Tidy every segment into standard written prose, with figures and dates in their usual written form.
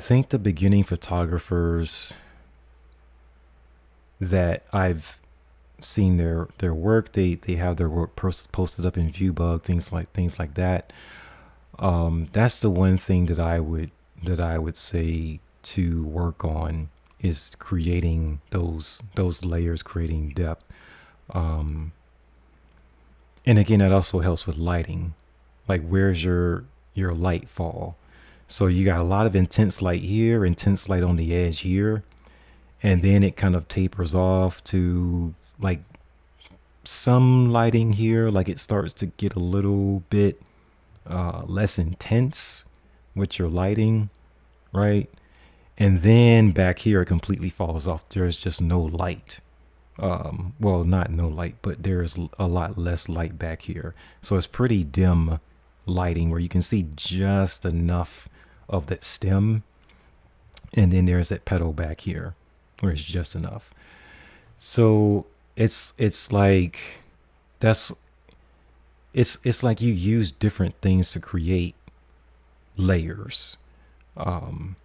think the beginning photographers that I've seen their work, they have their work posted up in Viewbug, things like that. That's the one thing that I would say to work on is creating those layers, creating depth. Um, and again, that also helps with lighting. Like, where's your light fall? So you got a lot of intense light here, intense light on the edge here, and then it kind of tapers off to like some lighting here. Like, it starts to get a little bit less intense with your lighting, right? And then back here, it completely falls off. There's just no light. Well, not no light, but there's a lot less light back here. So it's pretty dim lighting where you can see just enough of that stem. And then there's that petal back here where it's just enough. So it's like that's it's like you use different things to create layers. Um,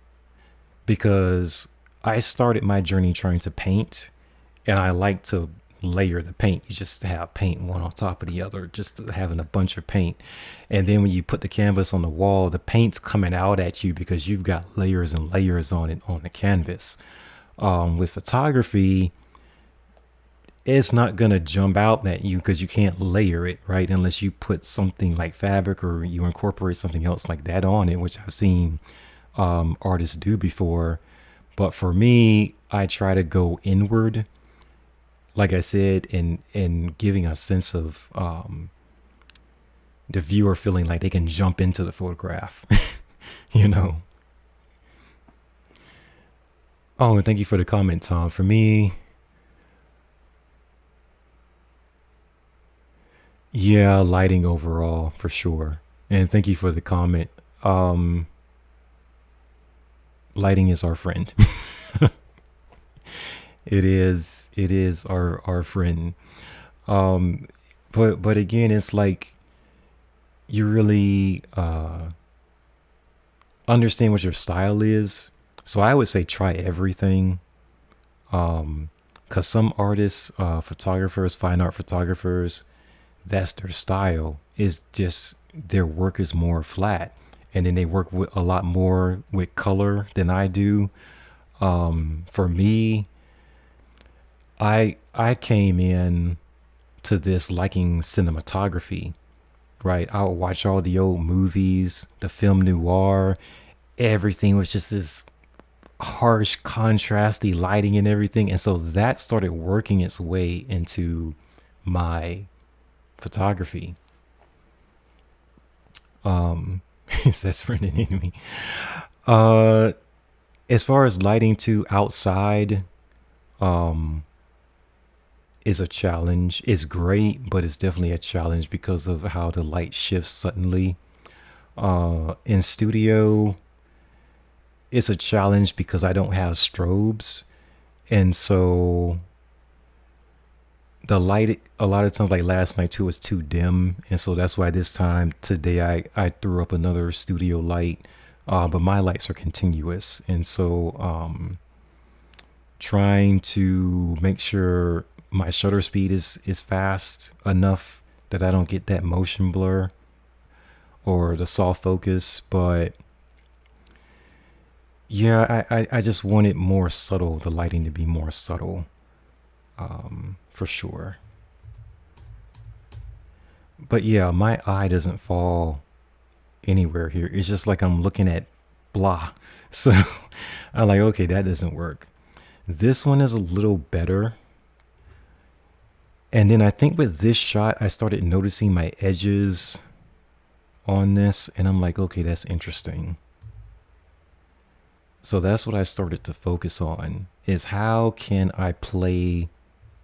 because I started my journey trying to paint, and I like to layer the paint. You just have paint one on top of the other, just having a bunch of paint. And then when you put the canvas on the wall, the paint's coming out at you because you've got layers and layers on it on the canvas. With photography, it's not gonna jump out at you because you can't layer it, right? Unless you put something like fabric or you incorporate something else like that on it, which I've seen artists do before. But for me, I try to go inward, like I said, in giving a sense of the viewer feeling like they can jump into the photograph, you know. Oh, and thank you for the comment, Tom. For me, yeah, lighting overall for sure. And thank you for the comment. Um, Lighting is our friend. It is our friend. Um, but again, it's like you really understand what your style is. So I would say try everything. Because some artists, photographers, fine art photographers, that's their style. Is just their work is more flat, and then they work with a lot more with color than I do. For me, I came in to this liking cinematography, right? I would watch all the old movies, the film noir. Everything was just this harsh, contrasty lighting and everything. And so that started working its way into my photography. Um, that's running into me. Uh, as far as lighting to outside, um, is a challenge. It's great, but it's definitely a challenge because of how the light shifts suddenly. In studio, it's a challenge because I don't have strobes, and so the light a lot of times, like last night too, was too dim, and so that's why this time today I threw up another studio light. But my lights are continuous, and so trying to make sure my shutter speed is fast enough that I don't get that motion blur or the soft focus. But yeah, I just want it more subtle, the lighting to be more subtle, for sure. But yeah, my eye doesn't fall anywhere here. It's just like I'm looking at blah. So I'm like, okay, that doesn't work. This one is a little better. And then I think with this shot, I started noticing my edges on this, and I'm like, okay, that's interesting. So that's what I started to focus on, is how can I play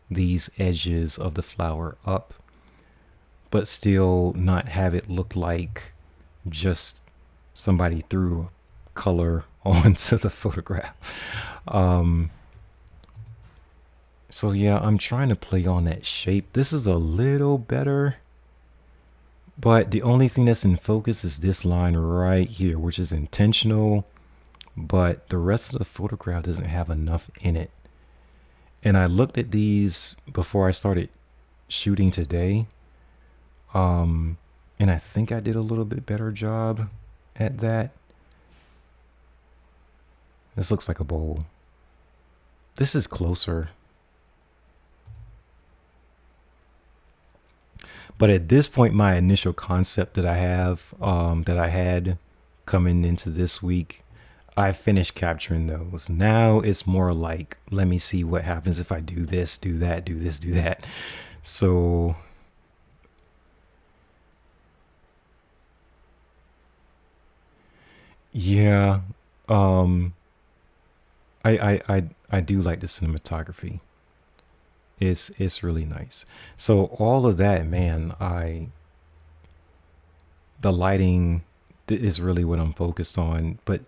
these edges of the flower up, but still not have it look like just somebody threw color onto the photograph. Um, so yeah, I'm trying to play on that shape. This is a little better, but the only thing that's in focus is this line right here, which is intentional, but the rest of the photograph doesn't have enough in it. And I looked at these before I started shooting today. Um, and I think I did a little bit better job at that. This looks like a bowl. This is closer. But at this point, my initial concept that I have, that I had coming into this week, I finished capturing those. Now it's more like, let me see what happens if I do this, do that, do this, do that. So yeah, um, I do like the cinematography. It's really nice. So all of that, man, the lighting is really what I'm focused on. But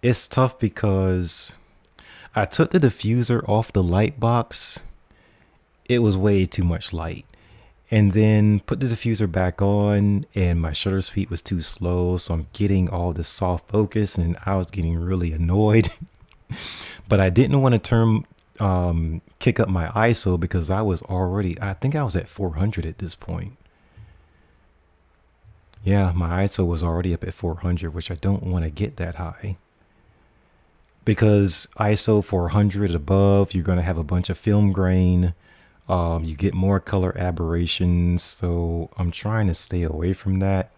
it's tough because I took the diffuser off the light box. It was way too much light. And then put the diffuser back on, and my shutter speed was too slow. So I'm getting all this soft focus, and I was getting really annoyed. But I didn't want to kick up my ISO because I think I was at 400 at this point. Yeah, my ISO was already up at 400, which I don't want to get that high. Because ISO 400 above, you're going to have a bunch of film grain. You get more color aberrations. So I'm trying to stay away from that.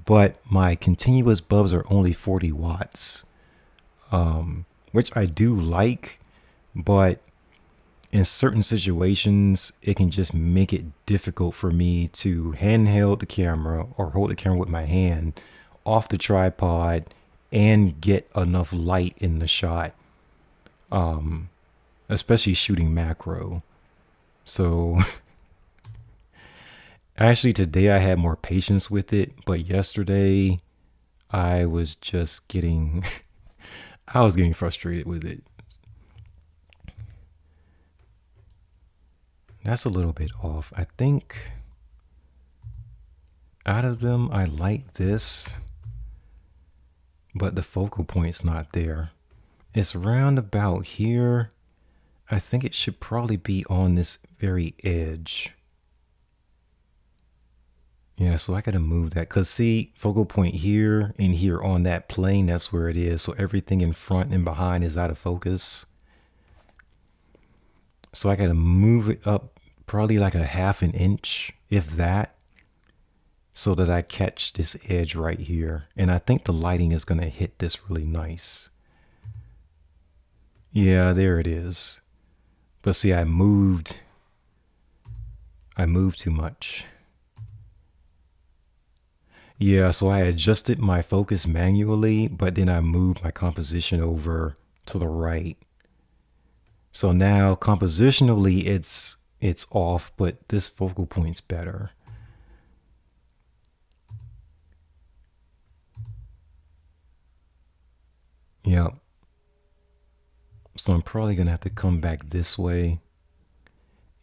But my continuous bulbs are only 40 watts, which I do like. But in certain situations, it can just make it difficult for me to handheld the camera or hold the camera with my hand off the tripod and get enough light in the shot, especially shooting macro. So actually today I had more patience with it, but yesterday I was just getting I was getting frustrated with it. That's a little bit off. I think out of them, I like this, but the focal point's not there. It's round about here. I think it should probably be on this very edge. Yeah, so I gotta move that. Cause see, focal point here and here on that plane, that's where it is. So everything in front and behind is out of focus. So I gotta move it up probably like a half an inch, if that, so that I catch this edge right here. And I think the lighting is gonna hit this really nice. Yeah, there it is. But see, I moved too much. Yeah, so I adjusted my focus manually, but then I moved my composition over to the right. So now compositionally it's off, but this focal point's better. Yep. So I'm probably gonna have to come back this way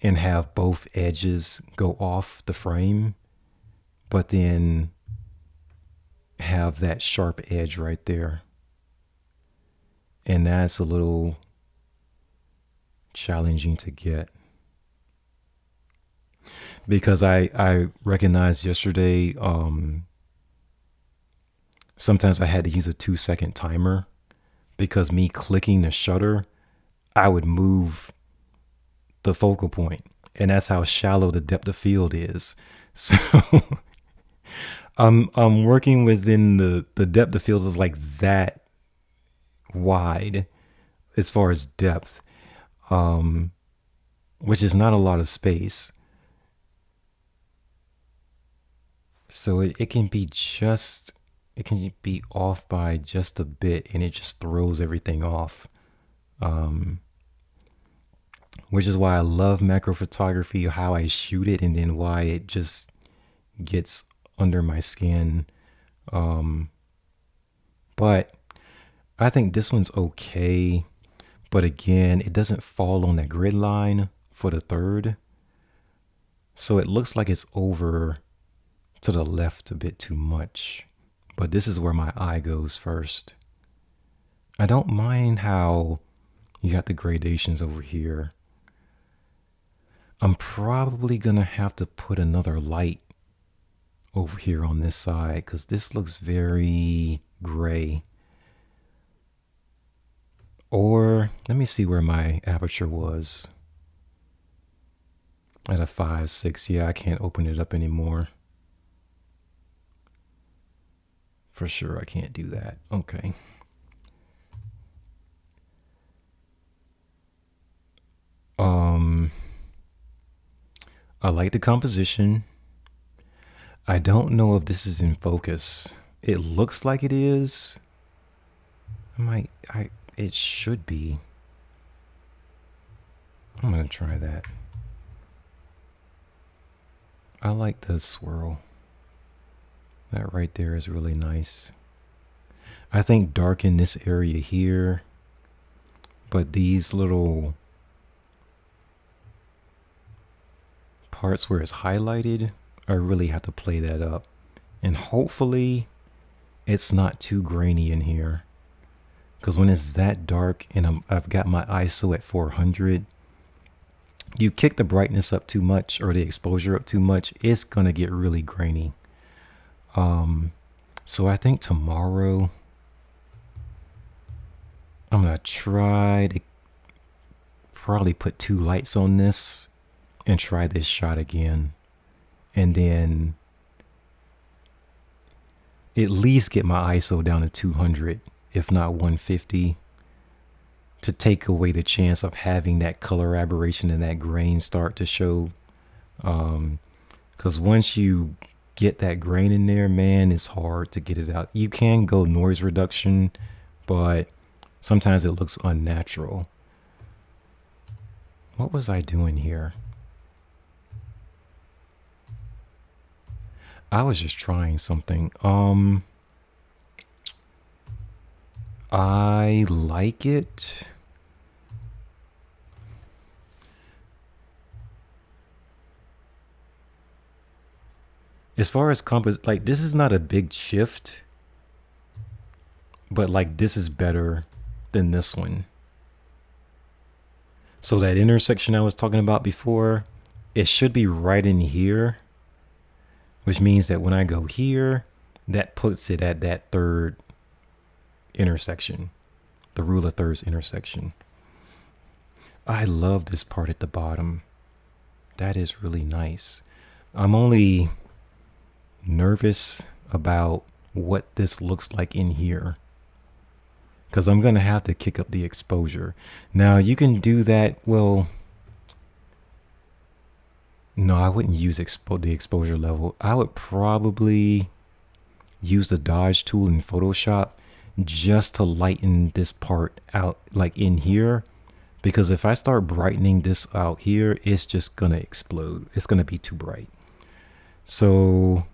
and have both edges go off the frame, but then have that sharp edge right there. And that's a little challenging to get. Because I recognized yesterday, sometimes I had to use a 2 second timer because me clicking the shutter, I would move the focal point, and that's how shallow the depth of field is. So I'm working within the depth of field is like that wide as far as depth, which is not a lot of space. So it can be just it can be off by just a bit, and it just throws everything off. Um, which is why I love macro photography, how I shoot it, and then why it just gets under my skin. Um, but I think this one's okay. But again, it doesn't fall on that grid line for the third. So it looks like it's over to the left a bit too much. But this is where my eye goes first. I don't mind how you got the gradations over here. I'm probably gonna have to put another light over here on this side because this looks very gray. Or let me see where my aperture was. At a 5.6. Yeah, I can't open it up anymore. For sure, I can't do that. Okay. I like the composition. I don't know if this is in focus. It looks like it is. It should be. I'm gonna try that. I like the swirl. That right there is really nice. I think darken this area here, but these little parts where it's highlighted, I really have to play that up. And hopefully it's not too grainy in here. Because when it's that dark and I've got my ISO at 400, you kick the brightness up too much or the exposure up too much, it's going to get really grainy. So I think tomorrow I'm going to try to probably put 2 lights on this and try this shot again. And then at least get my ISO down to 200, if not 150, to take away the chance of having that color aberration and that grain start to show. Because once you get that grain in there, man, it's hard to get it out. You can go noise reduction, but sometimes it looks unnatural. What was I doing here? I was just trying something. I like it. As far as like this is not a big shift, but like this is better than this one. So that intersection I was talking about before, it should be right in here, which means that when I go here, that puts it at that third intersection, the rule of thirds intersection. I love this part at the bottom. That is really nice. I'm only nervous about what this looks like in here because I'm going to have to kick up the exposure. Now you can do that. Well, no, I wouldn't use the exposure level. I would probably use the dodge tool in Photoshop just to lighten this part out, like in here, because if I start brightening this out here, it's just gonna explode. It's gonna be too bright. So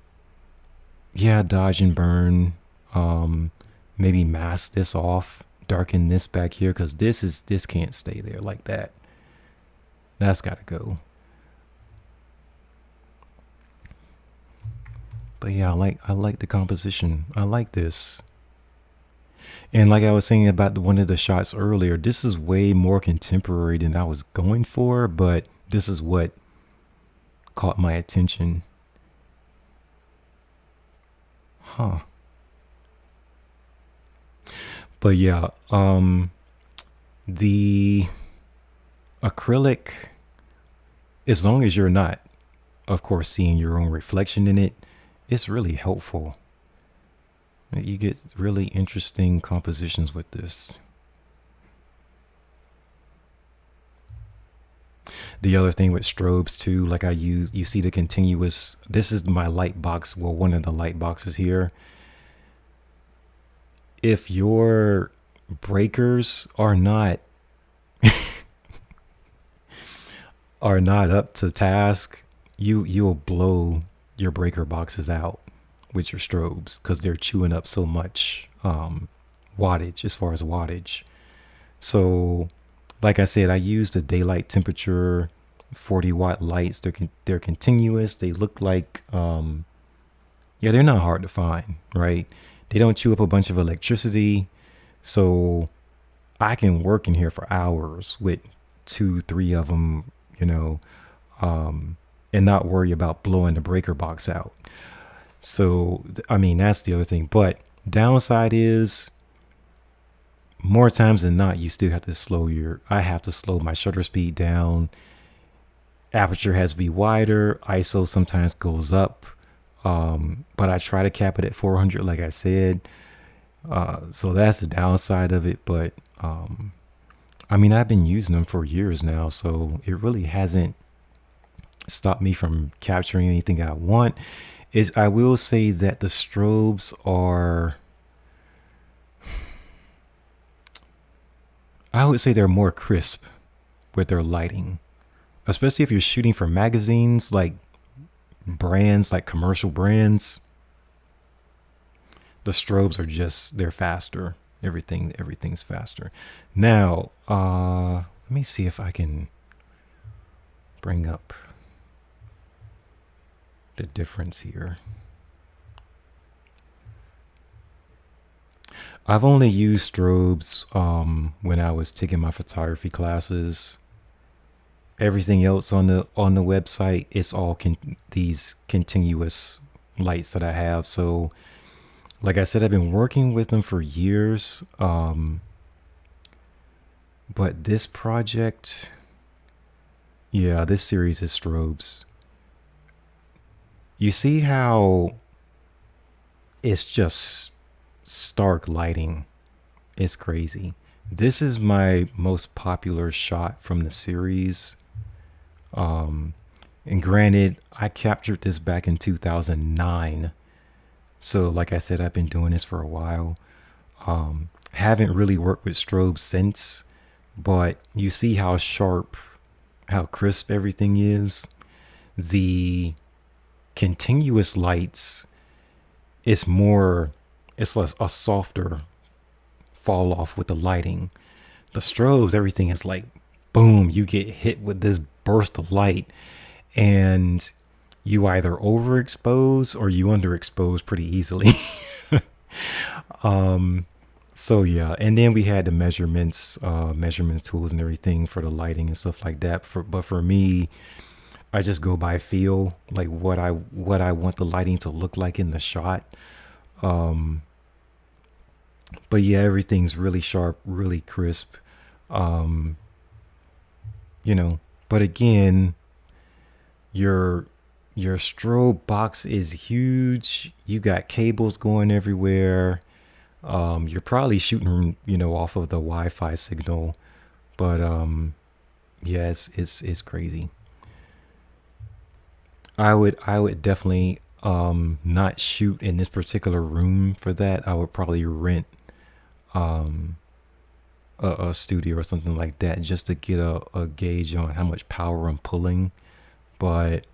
yeah, dodge and burn. Maybe mask this off, darken this back here, because this can't stay there like that. That's gotta go. But yeah, I like the composition. I like this. And like I was saying about one of the shots earlier, this is way more contemporary than I was going for, but this is what caught my attention. Huh. But yeah, the acrylic, as long as you're not, of course, seeing your own reflection in it, it's really helpful. You get really interesting compositions with this. The other thing with strobes too, like you see the continuous, this is my light box, well, one of the light boxes here. If your breakers are not up to task, you'll blow your breaker boxes out with your strobes because they're chewing up so much wattage as far as wattage. So like I said, I use the daylight temperature 40-watt lights. They're continuous. They look like they're not hard to find, right? They don't chew up a bunch of electricity. So I can work in here for hours with two, three of them, you know, and not worry about blowing the breaker box out. So, I mean, that's the other thing. But downside is more times than not, you still have to I have to slow my shutter speed down. Aperture has to be wider. ISO sometimes goes up. But I try to cap it at 400, like I said. So that's the downside of it. But I mean, I've been using them for years now, so it really hasn't stopped me from capturing anything I want. Is I will say that the strobes are, I would say they're more crisp with their lighting, especially if you're shooting for magazines like brands, like commercial brands. The strobes are just, they're faster. Everything's faster. Now, let me see if I can bring up the difference here. I've only used strobes when I was taking my photography classes. Everything else on the website, it's all these continuous lights that I have. So, like I said, I've been working with them for years. But this project, yeah, this series is strobes. You see how it's just stark lighting. It's crazy. This is my most popular shot from the series. And granted, I captured this back in 2009. So, like I said, I've been doing this for a while. Haven't really worked with strobes since, but you see how sharp, how crisp everything is. The continuous lights, it's more, it's less a softer fall off with the lighting. The strobes, everything is like boom, you get hit with this burst of light, and you either overexpose or you underexpose pretty easily. So yeah, and then we had the measurements tools and everything for the lighting and stuff like that. But for me, I just go by feel, like what I want the lighting to look like in the shot. Um, but yeah, everything's really sharp, really crisp. Um, you know, but again, your your strobe box is huge. You got cables going everywhere. You're probably shooting, off of the Wi-Fi signal, but yeah, it's crazy. I would definitely not shoot in this particular room for that. I would probably rent um a studio or something like that just to get a gauge on how much power I'm pulling. But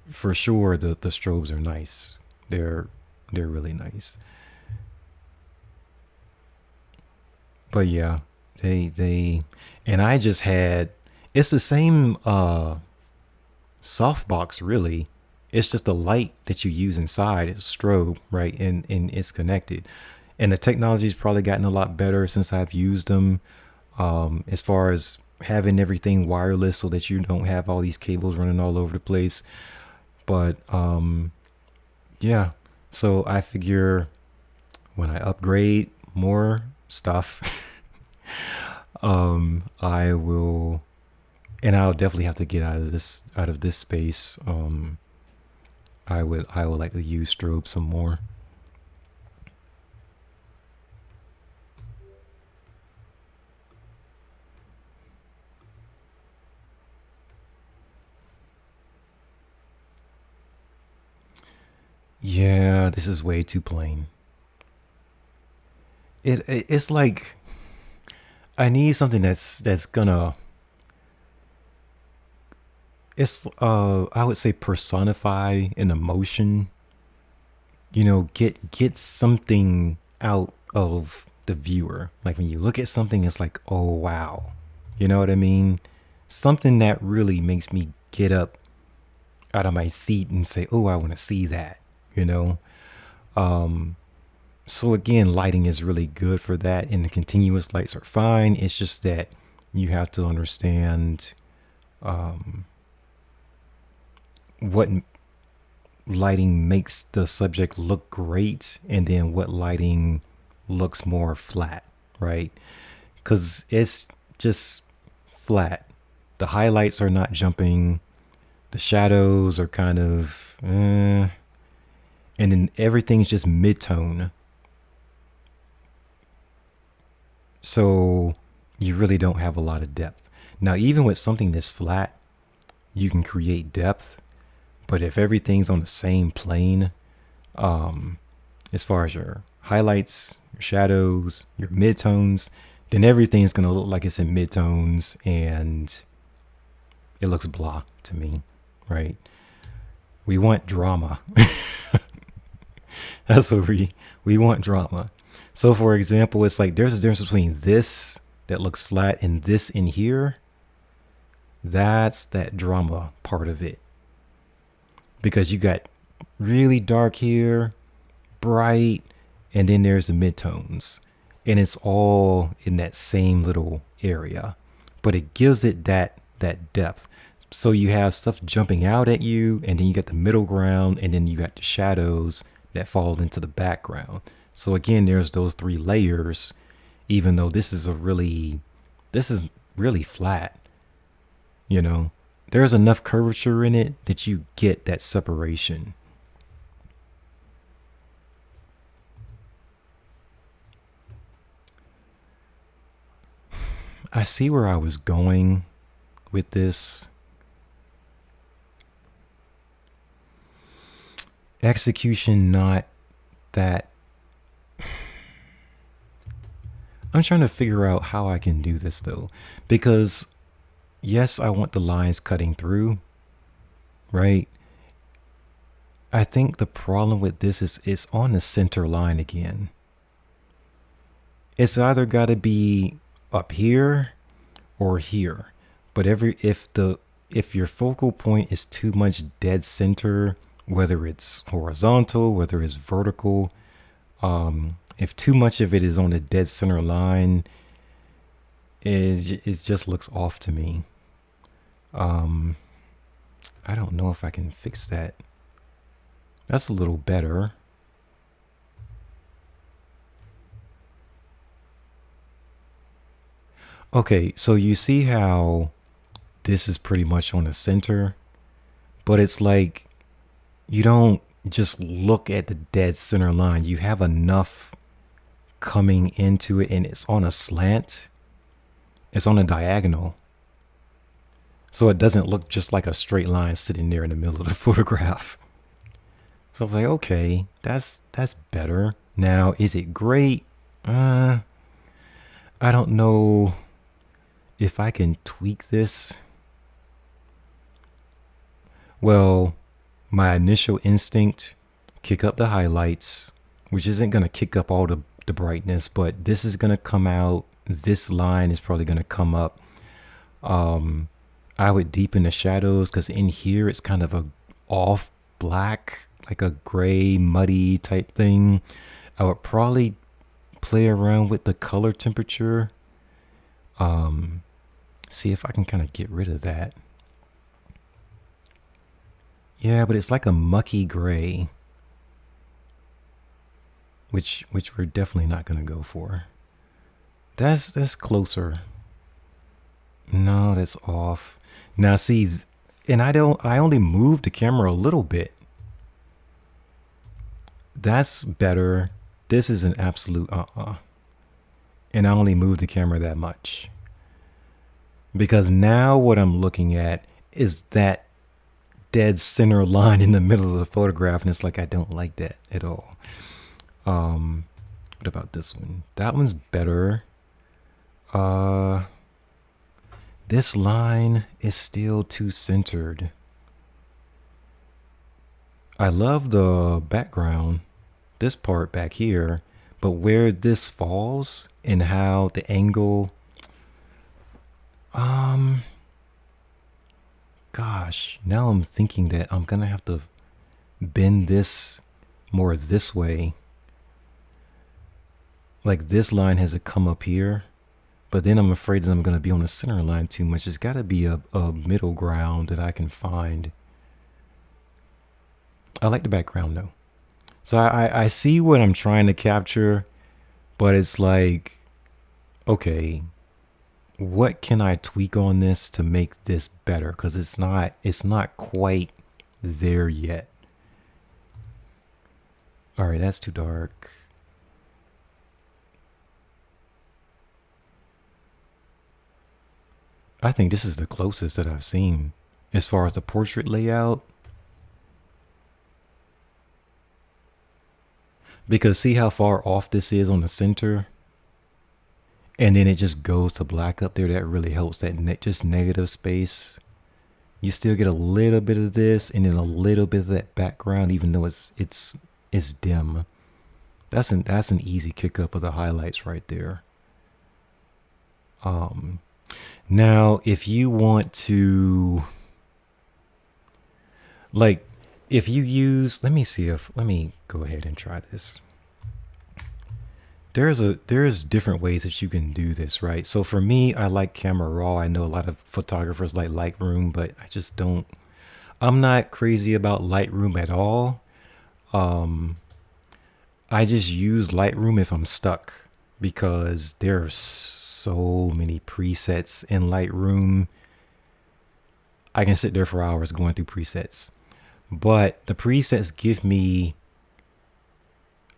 for sure, the strobes are nice. They're really nice. But yeah, they and I just had, it's the same softbox really. It's just the light that you use inside is strobe, right? And it's connected. And the technology's probably gotten a lot better since I've used them. As far as having everything wireless so that you don't have all these cables running all over the place. But yeah, so I figure when I upgrade more stuff, I will, and I'll definitely have to get out of this space. I would like to use strobe some more. Yeah, this is way too plain. It's like I need something that's gonna, it's I would say personify an emotion. Get something out of the viewer. Like when you look at something, it's like, oh wow. You know what I mean? Something that really makes me get up out of my seat and say, oh, I want to see that, you know? So again, lighting is really good for that, and the continuous lights are fine. It's just that you have to understand what lighting makes the subject look great, and then what lighting looks more flat, right? Because it's just flat. The highlights are not jumping. The shadows are kind of, and then everything's just mid-tone. So you really don't have a lot of depth. Now, even with something this flat, you can create depth. But if everything's on the same plane, as far as your highlights, your shadows, your midtones, then everything's going to look like it's in midtones, and it looks blah to me, right? We want drama. That's what we want, drama. So for example, it's like there's a difference between this that looks flat and this in here. That's that drama part of it. Because you got really dark here, bright, and then there's the midtones. And it's all in that same little area. But it gives it that depth. So you have stuff jumping out at you, and then you got the middle ground, and then you got the shadows that fall into the background. So again, there's those three layers, even though this is really flat, you know. There's enough curvature in it that you get that separation. I see where I was going with this. Execution, not that. I'm trying to figure out how I can do this though, because yes, I want the lines cutting through, right? I think the problem with this is it's on the center line again. It's either got to be up here or here. But if your focal point is too much dead center, whether it's horizontal, whether it's vertical, if too much of it is on the dead center line, it just looks off to me. I don't know if I can fix that. That's a little better. Okay, so you see how this is pretty much on the center, but it's like you don't just look at the dead center line. You have enough coming into it, and it's on a slant. It's on a diagonal. So it doesn't look just like a straight line sitting there in the middle of the photograph. So I was like, okay, that's better. Now, is it great? I don't know if I can tweak this. Well, my initial instinct, kick up the highlights, which isn't going to kick up all the brightness, but this is going to come out. This line is probably going to come up. I would deepen the shadows because in here it's kind of a off black, like a gray, muddy type thing. I would probably play around with the color temperature. See if I can kind of get rid of that. Yeah, but it's like a mucky gray, which we're definitely not going to go for. That's closer. No, that's off. Now see, and I only moved the camera a little bit. That's better. This is an absolute and I only moved the camera that much. Because now what I'm looking at is that dead center line in the middle of the photograph, and it's like I don't like that at all. What about this one? That one's better. This line is still too centered. I love the background, this part back here, but where this falls and how the angle, gosh, now I'm thinking that I'm gonna have to bend this more this way. like this line has to come up here, but then I'm afraid that I'm going to be on the center line too much. There's got to be a middle ground that I can find. I like the background though. So I see what I'm trying to capture, but it's like, okay, what can I tweak on this to make this better? Because it's not quite there yet. All right, that's too dark. I think this is the closest that I've seen as far as the portrait layout. Because see how far off this is on the center? And then it just goes to black up there. That really helps that just negative space. You still get a little bit of this and then a little bit of that background, even though it's dim. That's an easy kick up of the highlights right there. Now if you want to, like, if you use, let me go ahead and try this. There's different ways that you can do this, right? So for me, I like Camera Raw. I know a lot of photographers like Lightroom, but I just don't. I'm not crazy about Lightroom at all. I just use Lightroom if I'm stuck because there are so many presets in Lightroom. I can sit there for hours going through presets, but the presets give me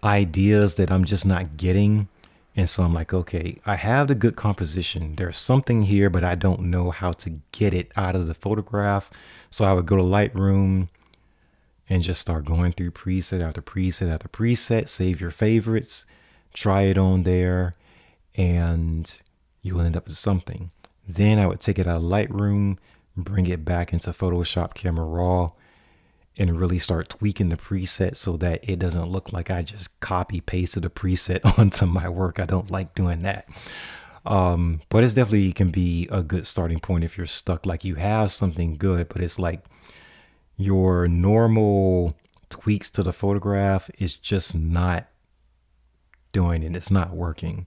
ideas that I'm just not getting. And so I'm like, okay, I have the good composition. There's something here, but I don't know how to get it out of the photograph. So I would go to Lightroom and just start going through preset after preset after preset, save your favorites, try it on there, and you'll end up with something. Then I would take it out of Lightroom, bring it back into Photoshop Camera Raw, and really start tweaking the preset so that it doesn't look like I just copy pasted a preset onto my work. I don't like doing that. But it's definitely can be a good starting point if you're stuck, like you have something good, but it's like your normal tweaks to the photograph is just not doing it. It's not working.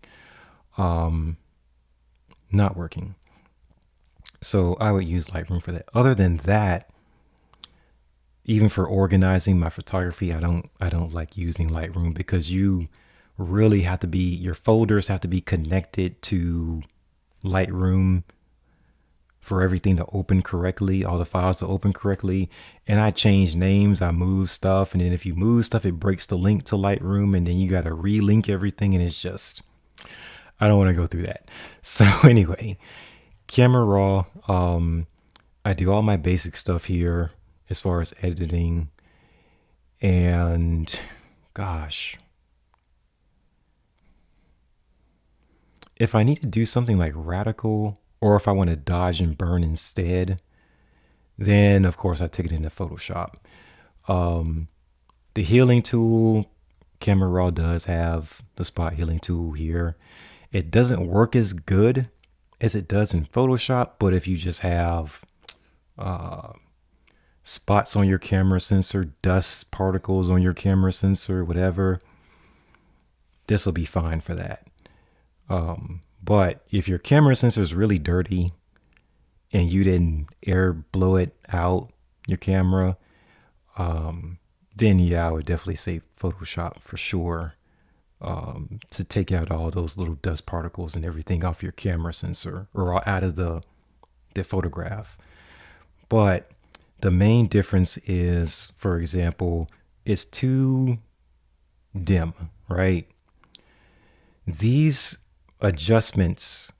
Not working. So I would use Lightroom for that. Other than that, even for organizing my photography, I don't like using Lightroom because you really have to be, your folders have to be connected to Lightroom for everything to open correctly, all the files to open correctly. And I change names, I move stuff, and then if you move stuff, it breaks the link to Lightroom, and then you got to relink everything, and it's just, I don't want to go through that. So anyway, Camera Raw, I do all my basic stuff here as far as editing, and gosh, if I need to do something like radical, or if I want to dodge and burn instead, then of course I take it into Photoshop. The healing tool, Camera Raw does have the spot healing tool here. It doesn't work as good as it does in Photoshop, but if you just have spots on your camera sensor, dust particles on your camera sensor, whatever, this will be fine for that. But if your camera sensor is really dirty and you didn't air blow it out your camera, then yeah, I would definitely say Photoshop for sure, to take out all those little dust particles and everything off your camera sensor or out of the photograph. But the main difference is, for example, it's too dim, right? These adjustments,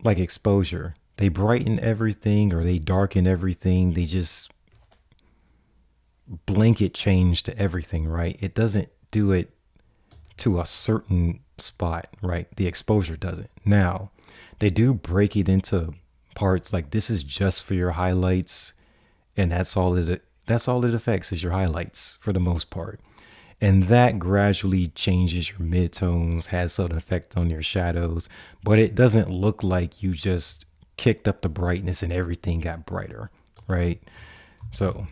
like exposure, they brighten everything or they darken everything. They just blanket change to everything, right? It doesn't do it to a certain spot, right? The exposure doesn't. Now, they do break it into parts, like this is just for your highlights, and that's all it affects is your highlights for the most part. And that gradually changes your midtones, has some effect on your shadows, but it doesn't look like you just kicked up the brightness and everything got brighter, right? So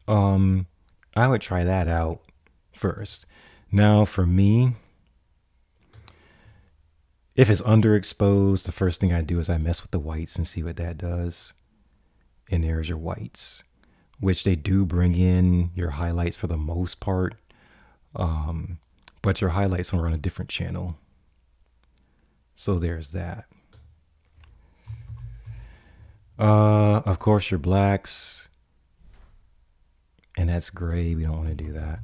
I would try that out first. Now for me, If it's underexposed, the first thing I do is I mess with the whites and see what that does. And there's your whites, which they do bring in your highlights for the most part. But your highlights are on a different channel. So there's that. Of course, your blacks. And that's gray. We don't want to do that.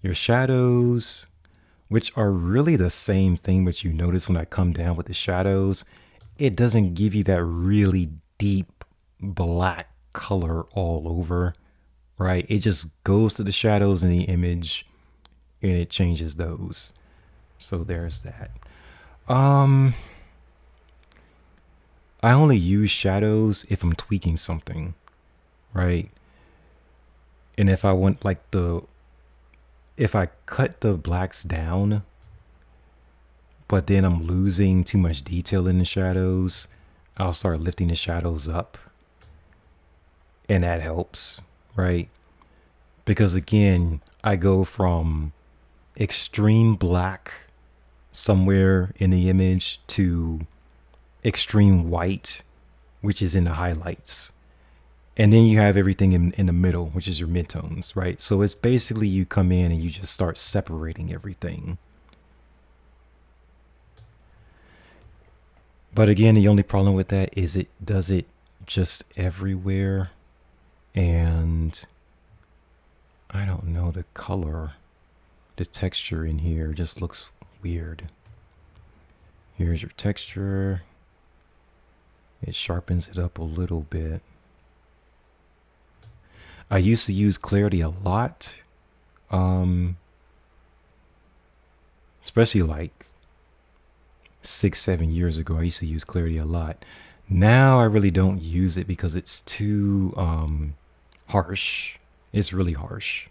Your shadows, which are really the same thing, but you notice when I come down with the shadows, it doesn't give you that really deep black color all over, right? It just goes to the shadows in the image and it changes those. So there's that. I only use shadows if I'm tweaking something, right? And if I want like if I cut the blacks down, but then I'm losing too much detail in the shadows, I'll start lifting the shadows up. And that helps, right? Because again, I go from extreme black somewhere in the image to extreme white, which is in the highlights. And then you have everything in the middle, which is your midtones, right? So it's basically you come in and you just start separating everything. But again, the only problem with that is it does it just everywhere. And I don't know, the color, the texture in here just looks weird. Here's your texture. It sharpens it up a little bit. I used to use clarity a lot, especially like 6-7 years ago. I used to use clarity a lot. Now I really don't use it because it's too harsh. It's really harsh.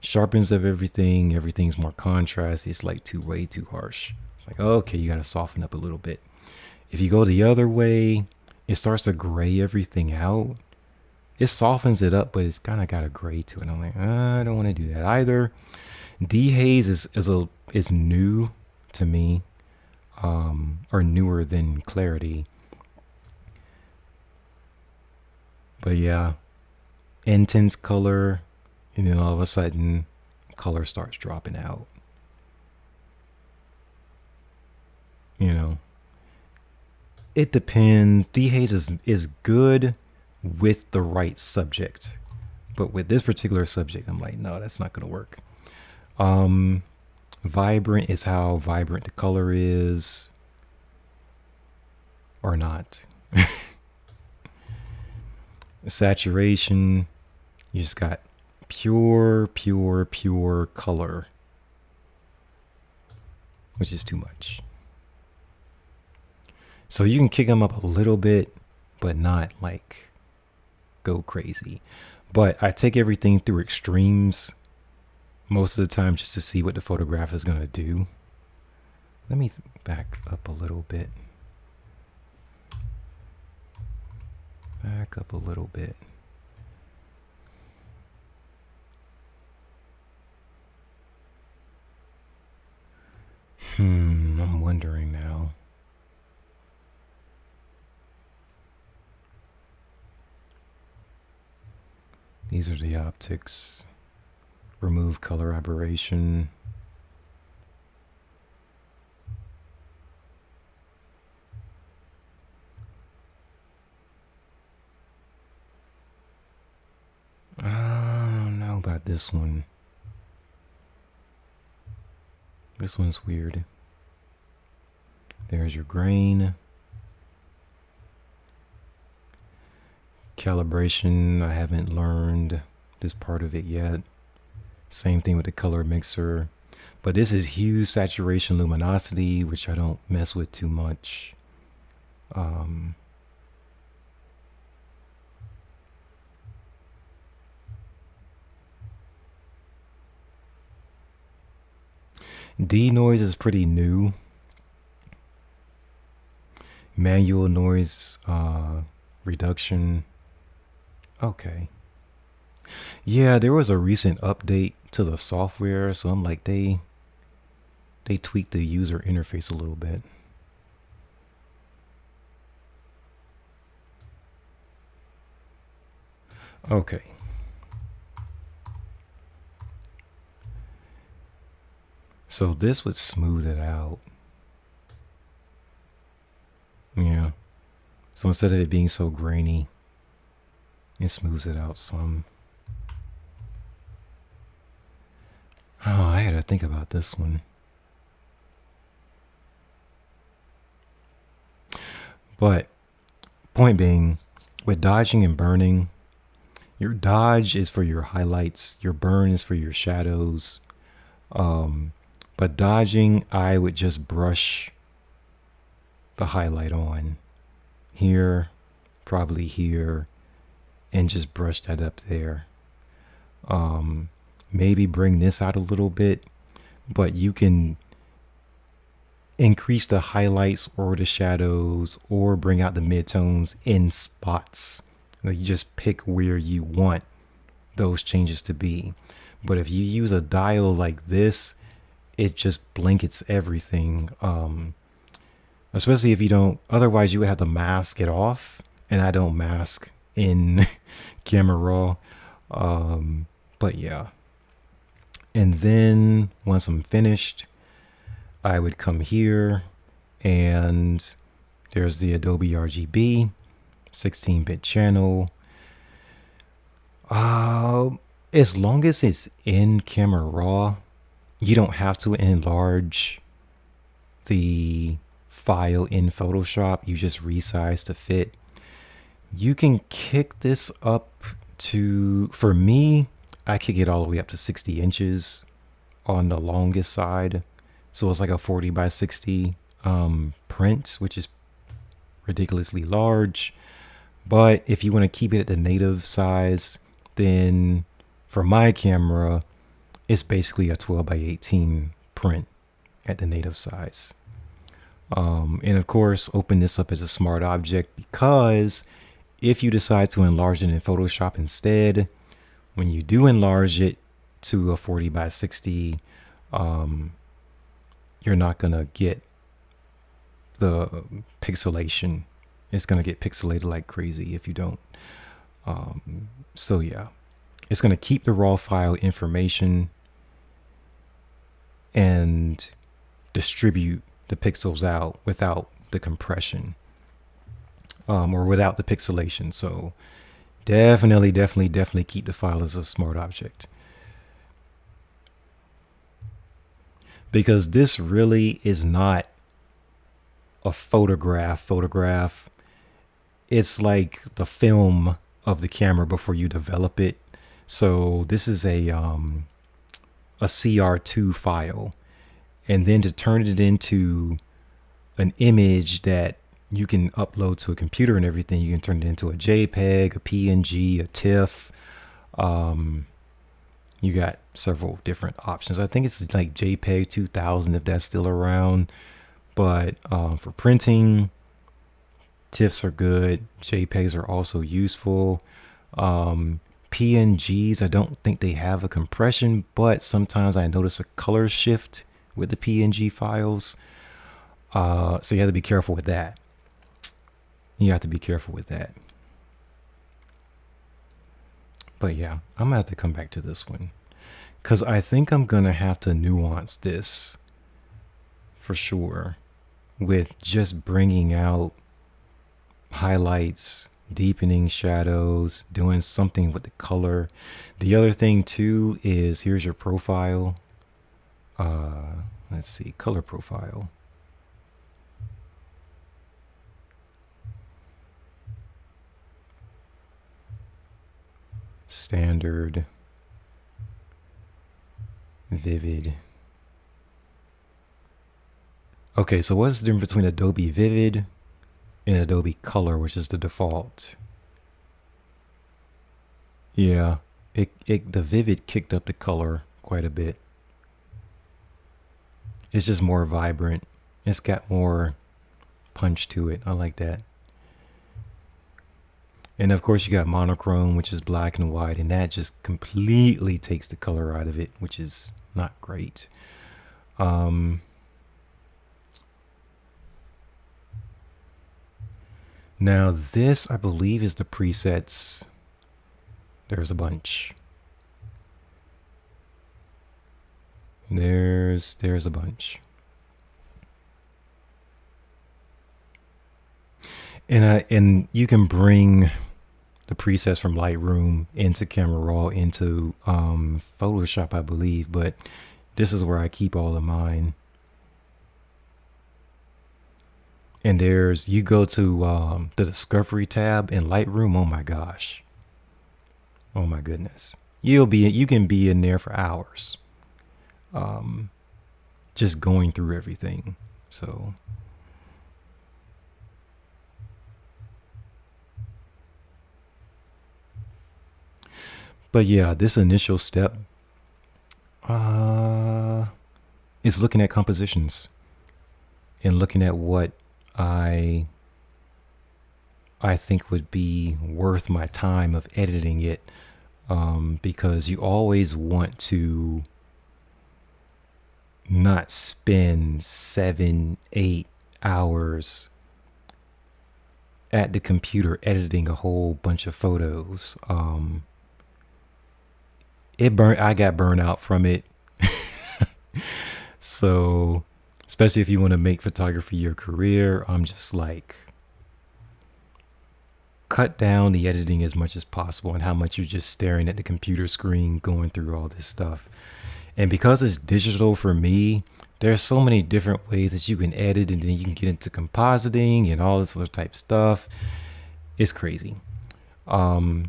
Sharpens up everything. Everything's more contrast. It's like way too harsh. It's like, okay, you got to soften up a little bit. If you go the other way, it starts to gray everything out. It softens it up, but it's kind of got a gray to it. I'm like, I don't want to do that either. Dehaze is new to me, or newer than clarity. But yeah, intense color, and then all of a sudden, color starts dropping out. You know, it depends. Dehaze is good with the right subject, but with this particular subject, I'm like, no, that's not gonna work. Vibrant is how vibrant the color is, or not. Saturation, you just got pure color, which is too much. So you can kick them up a little bit, but not like go crazy. But I take everything through extremes most of the time just to see what the photograph is going to do. Let me back up a little bit. Back up a little bit. I'm wondering now. These are the optics. Remove color aberration. I don't know about this one. This one's weird. There's your grain. Calibration, I haven't learned this part of it yet. Same thing with the color mixer. But this is hue, saturation, luminosity, which I don't mess with too much. Denoise is pretty new. Manual noise reduction. Okay. Yeah, there was a recent update to the software, so I'm like, they they tweak the user interface a little bit. Okay. So this would smooth it out. Yeah. So instead of it being so grainy, it smooths it out some. Oh, I had to think about this one. But point being, with dodging and burning, your dodge is for your highlights, your burn is for your shadows. But dodging, I would just brush the highlight on here, probably here, and just brush that up there. Maybe bring this out a little bit, but you can increase the highlights or the shadows or bring out the midtones in spots. Like, you just pick where you want those changes to be. But if you use a dial like this, it just blankets everything. Especially if you don't, otherwise you would have to mask it off, and I don't mask in Camera Raw. But yeah. And then once I'm finished, I would come here and there's the Adobe RGB 16-bit channel. As long as it's in Camera Raw, you don't have to enlarge the file in Photoshop. You just resize to fit. You can kick this up to, for me, I could get all the way up to 60 inches on the longest side. So it's like a 40 by 60 print, which is ridiculously large. But if you want to keep it at the native size, then for my camera, it's basically a 12 by 18 print at the native size. And of course, open this up as a smart object, because if you decide to enlarge it in Photoshop instead, when you do enlarge it to a 40 by 60, you're not going to get the pixelation. It's going to get pixelated like crazy if you don't. So yeah, it's going to keep the raw file information and distribute the pixels out without the compression, or without the pixelation. So definitely keep the file as a smart object, because this really is not a photograph. It's like the film of the camera before you develop it. So this is a CR2 file, and then to turn it into an image that you can upload to a computer and everything, you can turn it into a JPEG, a PNG, a TIFF. You got several different options. I think it's like JPEG 2000 if that's still around. But for printing, TIFFs are good. JPEGs are also useful. PNGs, I don't think they have a compression, but sometimes I notice a color shift with the PNG files. So you have to be careful with that. But yeah, I'm gonna have to come back to this one, because I think I'm gonna have to nuance this for sure, with just bringing out highlights, deepening shadows, doing something with the color. The other thing too is, here's your profile. Let's see, color profile. Standard, vivid. Okay, so what's the difference between Adobe Vivid and Adobe Color, which is the default? Yeah, the Vivid kicked up the color quite a bit. It's just more vibrant. It's got more punch to it. I like that. And of course you got monochrome, which is black and white, and that just completely takes the color out of it, which is not great. Now this, I believe, is the presets. There's a bunch. There's a bunch. And you can bring the presets from Lightroom into Camera Raw into Photoshop, I believe, but this is where I keep all of mine. And you go to the Discovery tab in Lightroom. Oh my gosh. Oh my goodness. You can be in there for hours. Just going through everything. So but yeah, this initial step uh is looking at compositions and looking at what I I think would be worth my time of editing it, because you always want to not spend 7, 8 hours at the computer editing a whole bunch of photos. I got burned out from it. So, especially if you want to make photography your career, I'm just like, cut down the editing as much as possible and how much you're just staring at the computer screen going through all this stuff. And because it's digital for me, there's so many different ways that you can edit, and then you can get into compositing and all this other type stuff. It's crazy. So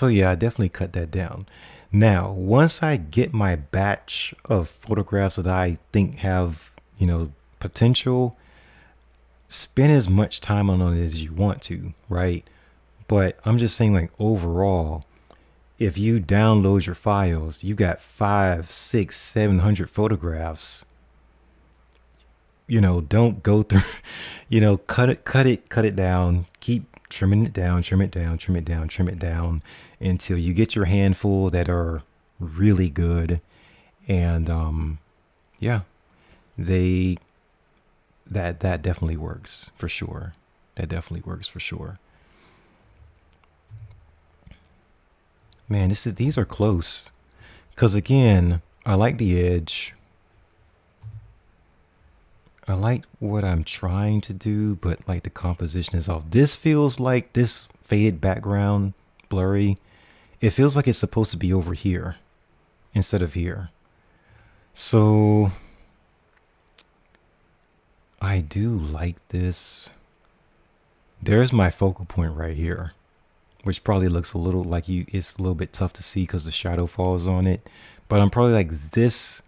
yeah, I definitely cut that down. Now, once I get my batch of photographs that I think have, potential, spend as much time on it as you want to, right? But I'm just saying, like, overall, if you download your files, you got 5, 6, 700 photographs. Don't go through, cut it down, keep trimming it down, trim it down, trim it down, trim it down until you get your handful that are really good. And yeah, they that definitely works for sure. That definitely works for sure. Man, these are close. Cause again, I like the edge. I like what I'm trying to do, but like the composition is off. This feels like this faded background, blurry. It feels like it's supposed to be over here instead of here. So I do like this. There's my focal point right here, which probably looks a little like it's a little bit tough to see because the shadow falls on it. But I'm probably like this.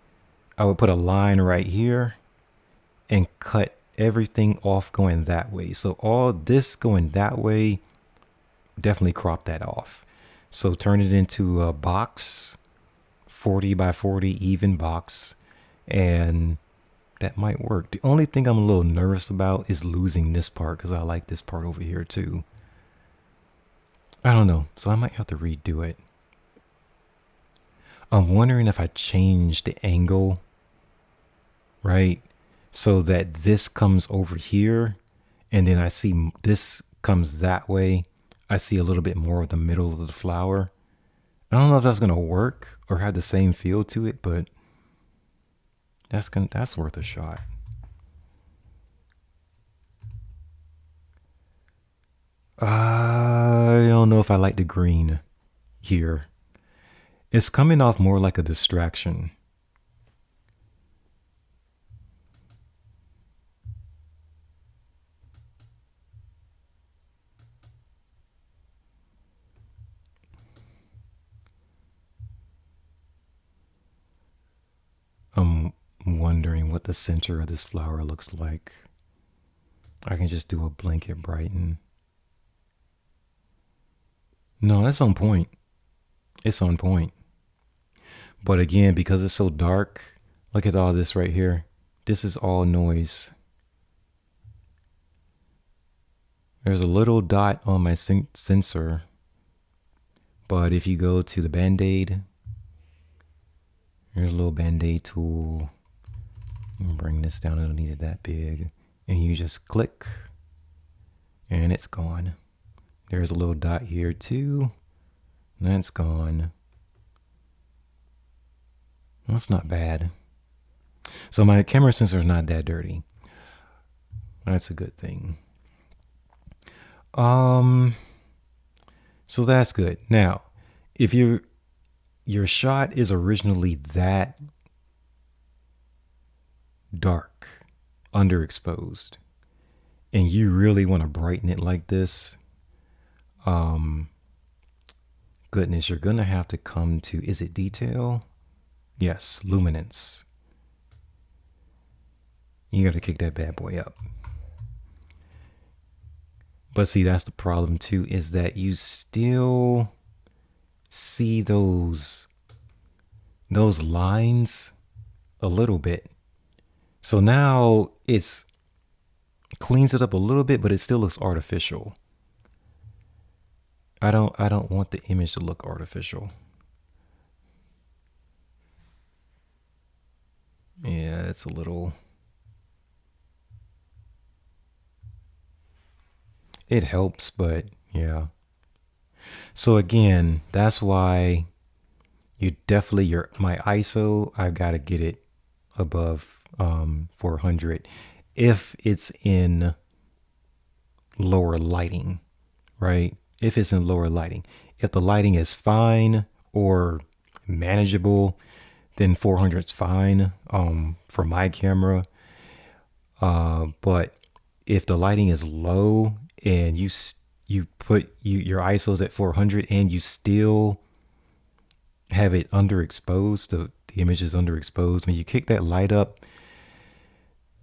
I would put a line right here and cut everything off going that way. So all this going that way, definitely crop that off. So turn it into a box, 40 by 40 even box, and that might work. The only thing I'm a little nervous about is losing this part because I like this part over here too. I don't know, so I might have to redo it. I'm wondering if I change the angle, right? So that this comes over here and then I see this comes that way. I see a little bit more of the middle of the flower. I don't know if that's going to work or have the same feel to it, but that's worth a shot. I don't know if I like the green here. It's coming off more like a distraction. I'm wondering what the center of this flower looks like. I can just do a blanket brighten. No, that's on point. It's on point. But again, because it's so dark, look at all this right here. This is all noise. There's a little dot on my sensor. But if you go to the Band-Aid, here's a little Band-Aid tool. Bring this down, I don't need it that big. And you just click And it's gone. There's a little dot here too. That's gone. That's not bad. So my camera sensor is not that dirty. That's a good thing. So that's good. Now, if your shot is originally that dark, underexposed, and you really want to brighten it like this, goodness, you're gonna have to come to, is it detail? Yes, luminance. You got to kick that bad boy up. But see, that's the problem too, is that you still see those lines a little bit. So now it's cleans it up a little bit, but it still looks artificial. I don't want the image to look artificial. Yeah, it's a little, it helps, but yeah. So again, that's why you definitely, my ISO, I've got to get it above 400 if it's in lower lighting, right? If it's in lower lighting. If the lighting is fine or manageable, then 400 is fine for my camera. But if the lighting is low and you put your ISO's at 400 and you still have it underexposed, the image is underexposed, when you kick that light up,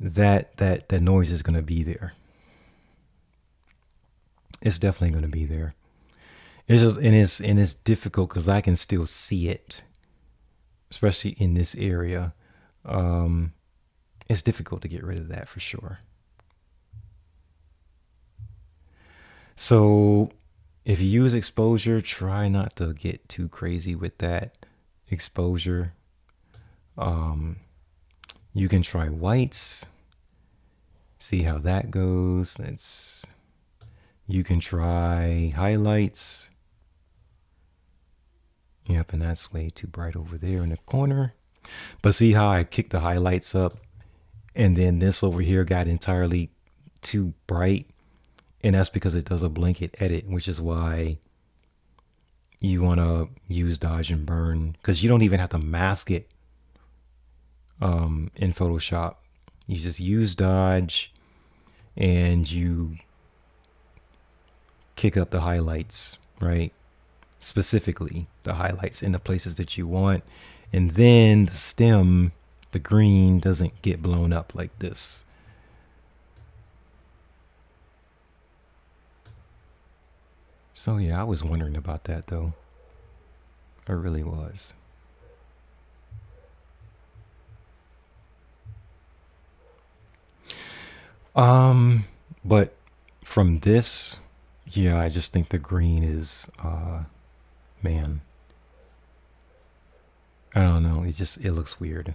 that noise is going to be there. It's definitely going to be there. It's just, and it's difficult because I can still see it, especially in this area. It's difficult to get rid of that for sure. So if you use exposure, try not to get too crazy with that exposure. You can try whites, see how that goes. You can try highlights. Yep, and that's way too bright over there in the corner. But see how I kicked the highlights up and then this over here got entirely too bright? And that's because it does a blanket edit, which is why you want to use dodge and burn, because you don't even have to mask it in Photoshop. You just use dodge and you kick up the highlights, right? Specifically the highlights in the places that you want. And then the stem, the green, doesn't get blown up like this. So yeah, I was wondering about that though. I really was. But from this, yeah, I just think the green is, man, I don't know. It looks weird.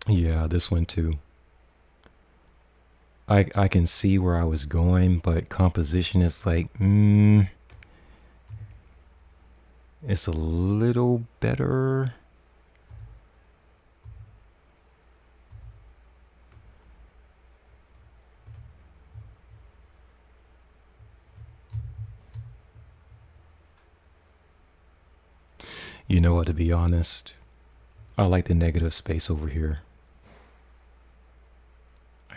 Yeah, this one too. I can see where I was going, but composition is like, it's a little better. You know what, to be honest, I like the negative space over here.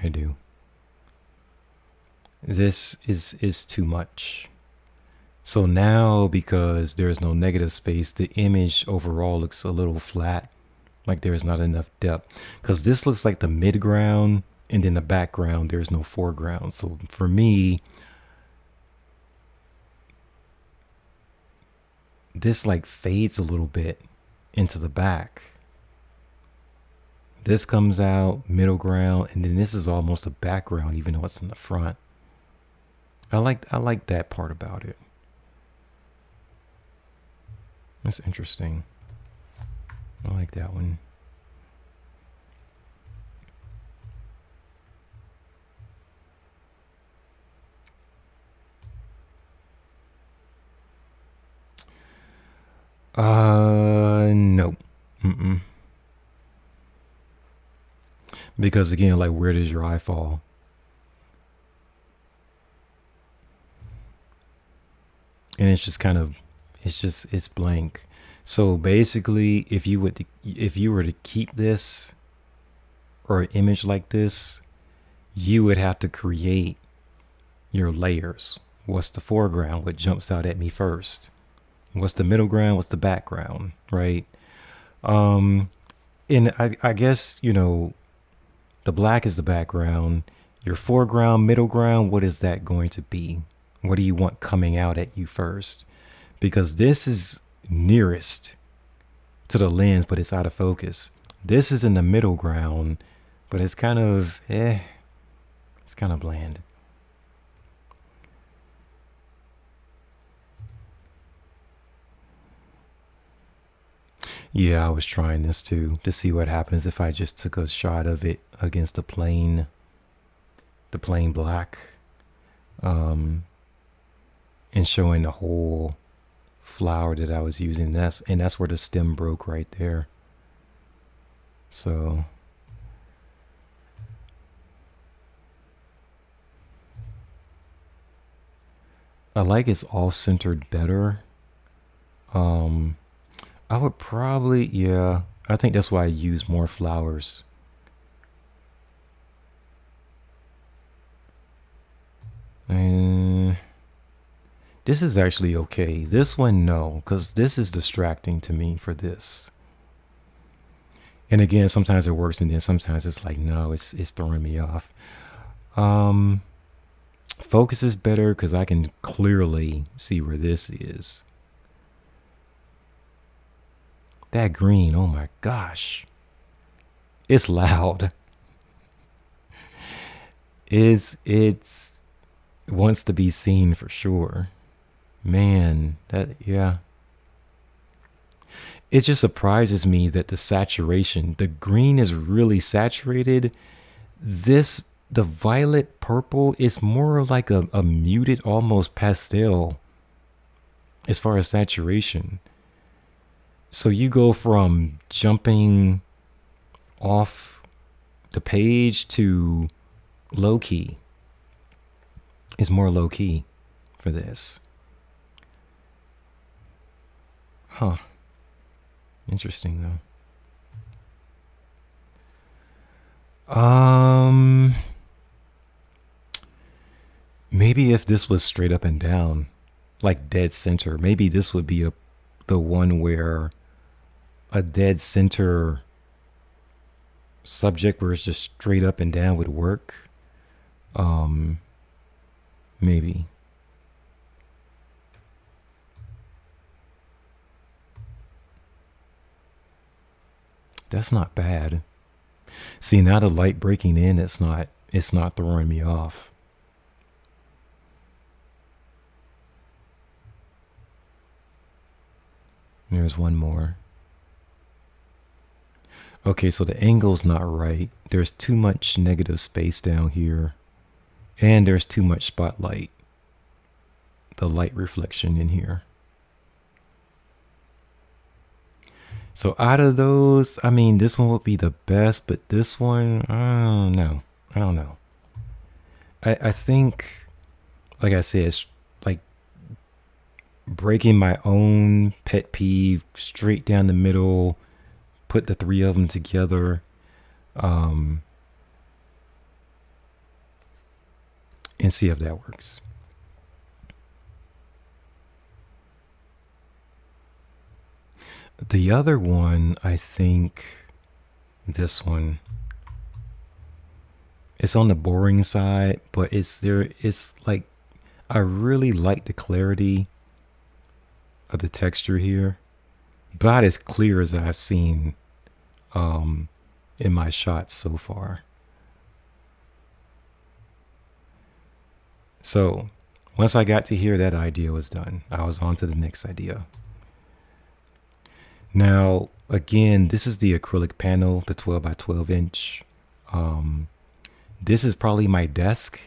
I do. This is too much. So now, because there's no negative space, the image overall looks a little flat, like there's not enough depth. Because this looks like the midground, and then the background, there's no foreground. So for me, this like fades a little bit into the back. This comes out, middle ground, and then this is almost a background, even though it's in the front. I like that part about it. That's interesting. I like that one. No. Mm-mm. Because again, like, where does your eye fall? And it's just kind of, it's blank. So basically, if you were to keep this or an image like this, you would have to create your layers. What's the foreground? What jumps out at me first? What's the middle ground? What's the background? Right? Um, and I guess, the black is the background. Your foreground, middle ground, what is that going to be? What do you want coming out at you first? Because this is nearest to the lens, but it's out of focus. This is in the middle ground, but it's kind of, it's kind of bland. Yeah, I was trying this too to see what happens if I just took a shot of it against the plain black, um, and showing the whole flower that I was using. That's where the stem broke right there. So I like it's off centered better. Um, I would probably, yeah. I think that's why I use more flowers. And this is actually okay. This one, no, because this is distracting to me for this. And again, sometimes it works, and then sometimes it's like, no, it's throwing me off. Um, Focus is better because I can clearly see where this is. That green, oh my gosh, it's loud. It's wants to be seen for sure. Man, that, yeah. It just surprises me that the saturation, the green is really saturated. This, the violet purple is more like a muted, almost pastel as far as saturation. So you go from jumping off the page to low key. It's more low key for this. Huh. Interesting though. Maybe if this was straight up and down, like dead center, maybe this would be the one where a dead center subject where it's just straight up and down would work. Um, Maybe. That's not bad. See, now the light breaking in, it's not throwing me off. There's one more. Okay, so the angle's not right. There's too much negative space down here. And there's too much spotlight. The light reflection in here. So out of those, I mean, this one would be the best, but this one, I don't know. I don't know. I think, like I said, it's like breaking my own pet peeve straight down the middle, put the three of them together, um, and see if that works. The other one, I think this one, it's on the boring side, but it's like, I really like the clarity of the texture here. About as clear as I've seen um, in my shots so far. So once I got to here, that idea was done. I was on to the next idea. Now, Again, this is the acrylic panel, the 12 by 12 inch. Um, this is probably my desk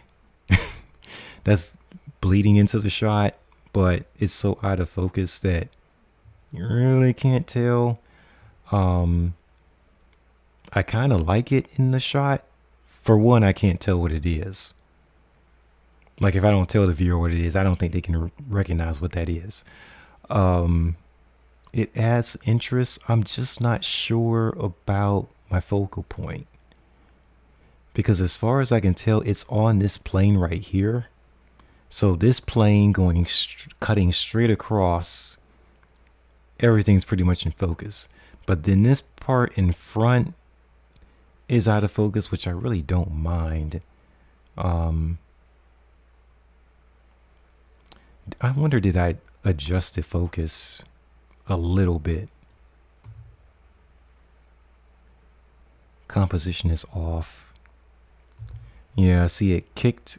that's bleeding into the shot, but it's so out of focus that you really can't tell. Um, I kind of like it in the shot. For one, I can't tell what it is. Like if I don't tell the viewer what it is, I don't think they can recognize what that is. Um, it adds interest. I'm just not sure about my focal point because as far as I can tell, it's on this plane right here. So this plane going cutting straight across, everything's pretty much in focus. But then this part in front is out of focus, which I really don't mind. Um, I wonder, did I adjust the focus a little bit? Composition is off. Yeah, see, it kicked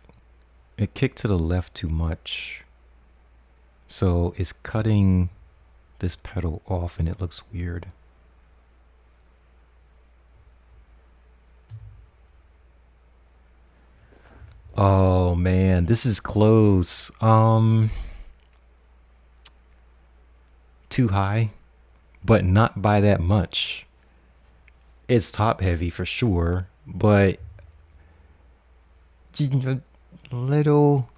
to the left too much. So it's cutting this pedal off and it looks weird. Oh man, this is close. Too high, but not by that much. It's top heavy for sure, but a little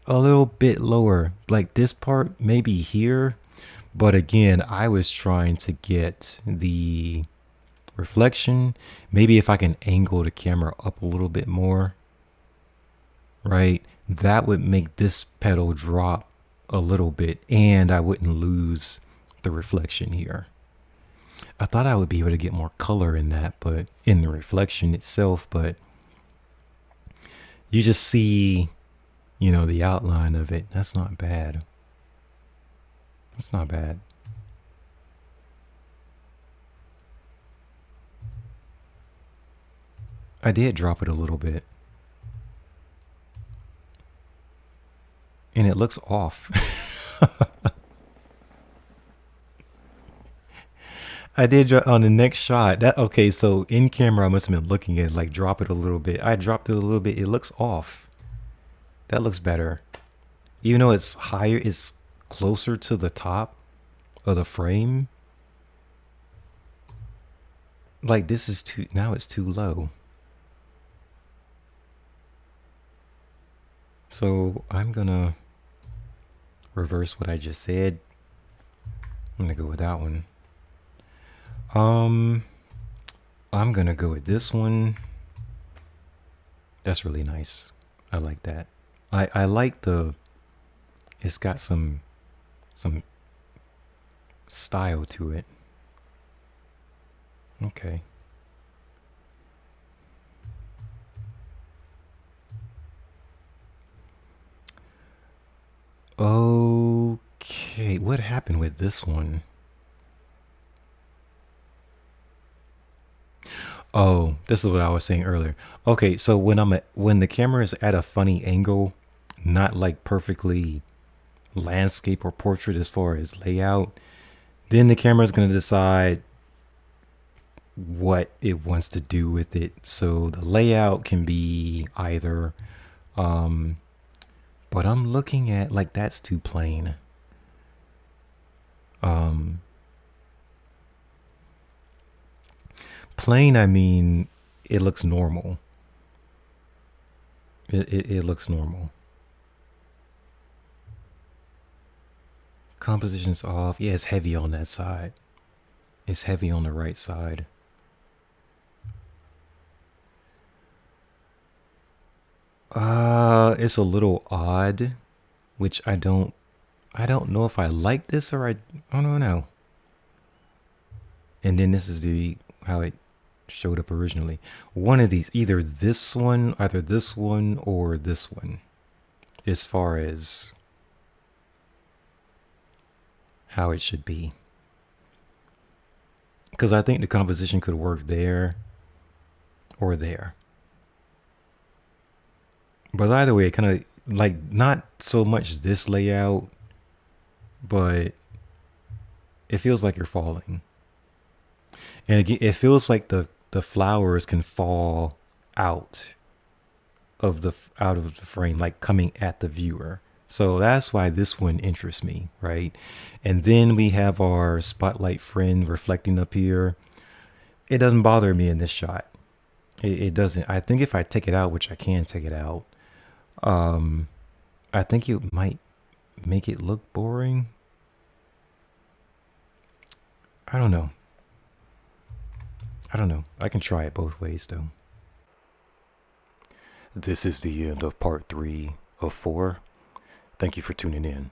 a little bit lower. Like this part maybe here, but again, I was trying to get the reflection. Maybe if I can angle the camera up a little bit more, right? That would make this pedal drop a little bit and I wouldn't lose the reflection here. I thought I would be able to get more color in that, but in the reflection itself, but you just see, the outline of it. That's not bad. That's not bad. I did drop it a little bit. And it looks off. I did on the next shot. That okay, so in camera I must have been looking at it, like drop it a little bit. I dropped it a little bit. It looks off. That looks better. Even though it's higher, it's closer to the top of the frame. Like this is too now it's too low. So I'm gonna reverse what I just said. I'm gonna go with that one. I'm gonna go with this one. That's really nice. I like that. I like it's got some style to it. Okay. Okay, what happened with this one? Oh, this is what I was saying earlier. Okay, so when the camera is at a funny angle, not like perfectly landscape or portrait as far as layout, then the camera is going to decide what it wants to do with it. So the layout can be either but I'm looking at like that's too plain. Um Plain, I mean, it looks normal. It looks normal. Composition's off. Yeah, it's heavy on that side. It's heavy on the right side. It's a little odd, which I don't know if I like this or I don't know. And then this is the how it showed up originally. One of these, either this one or this one, as far as how it should be. Because I think the composition could work there or there. But either way, it kind of like not so much this layout, but it feels like you're falling. And again, it feels like the flowers can fall out out of the frame, like coming at the viewer. So that's why this one interests me, right? And then we have our spotlight friend reflecting up here. It doesn't bother me in this shot. It doesn't. I think if I take it out, which I can take it out, I think it might make it look boring. I don't know. I don't know. I can try it both ways though. This is the end of part 3 of 4. Thank you for tuning in.